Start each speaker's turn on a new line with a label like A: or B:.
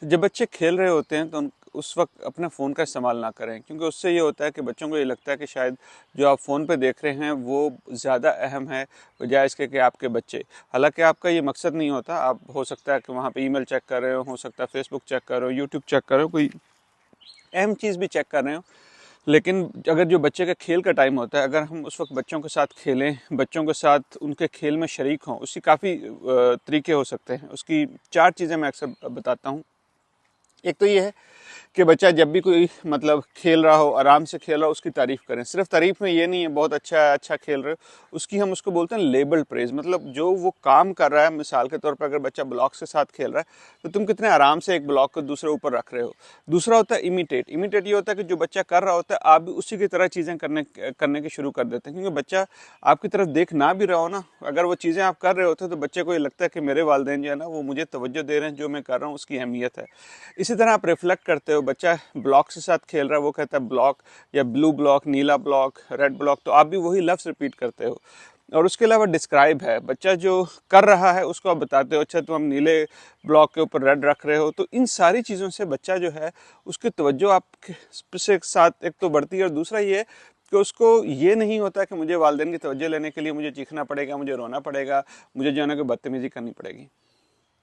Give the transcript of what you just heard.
A: जब बच्चे खेल रहे होते हैं तो उस वक्त अपना फ़ोन का इस्तेमाल ना करें, क्योंकि उससे ये होता है कि बच्चों को ये लगता है कि शायद जो आप फ़ोन पे देख रहे हैं वो ज़्यादा अहम है बजाय इसके कि आपके बच्चे। हालांकि आपका ये मकसद नहीं होता, आप हो सकता है कि वहाँ पे ईमेल चेक कर रहे हो सकता है फेसबुक चेक कर रहे हो, यूट्यूब चेक कर रहे हो, कोई अहम चीज़ भी चेक कर रहे हो। लेकिन अगर जो बच्चे का खेल का टाइम होता है, अगर हम उस वक्त बच्चों के साथ खेलें, बच्चों के साथ उनके खेल में शरीक हों, उसकी काफ़ी तरीके हो सकते हैं। उसकी 4 चीज़ें मैं अक्सर बताता हूँ। एक तो ये है कि बच्चा जब भी कोई मतलब खेल रहा हो, आराम से खेल रहा हो, उसकी तारीफ करें। सिर्फ तारीफ में ये नहीं है बहुत अच्छा है, अच्छा खेल रहे हो, उसकी हम उसको बोलते हैं लेबल प्रेज। मतलब जो वो काम कर रहा है, मिसाल के तौर पर अगर बच्चा ब्लॉक्स के साथ खेल रहा है तो तुम कितने आराम से एक ब्लॉक को दूसरे ऊपर रख रहे हो। दूसरा होता है इमिटेट। इमिटेट ये होता है कि जो बच्चा कर रहा होता है आप भी उसी की तरह चीज़ें करने की शुरू कर देते हैं, क्योंकि बच्चा आपकी तरफ देख ना भी रहा हो ना, अगर वो चीज़ें आप कर रहे होते हैं तो बच्चे को ये लगता है कि मेरे वालिदैन जो है ना वो मुझे तवज्जो दे रहे हैं, जो मैं कर रहा हूँ उसकी अहमियत है। इसी तरह आप रिफ्लेक्ट करते हो, बच्चा ब्लॉक के साथ खेल रहा है, वो कहता है ब्लॉक या ब्लू ब्लॉक, नीला ब्लॉक, रेड ब्लॉक, तो आप भी वही लफ्ज़ रिपीट करते हो। और उसके अलावा डिस्क्राइब है, बच्चा जो कर रहा है उसको आप बताते हो, अच्छा तो हम नीले ब्लॉक के ऊपर रेड रख रहे हो। तो इन सारी चीज़ों से बच्चा जो है उसकी तवज्जो आपके से साथ एक तो बढ़ती है, और दूसरा ये है कि उसको ये नहीं होता कि मुझे वालिदैन की तवज्जो लेने के लिए मुझे चीखना पड़ेगा, मुझे रोना पड़ेगा, मुझे जो है ना कि बदतमीजी करनी पड़ेगी।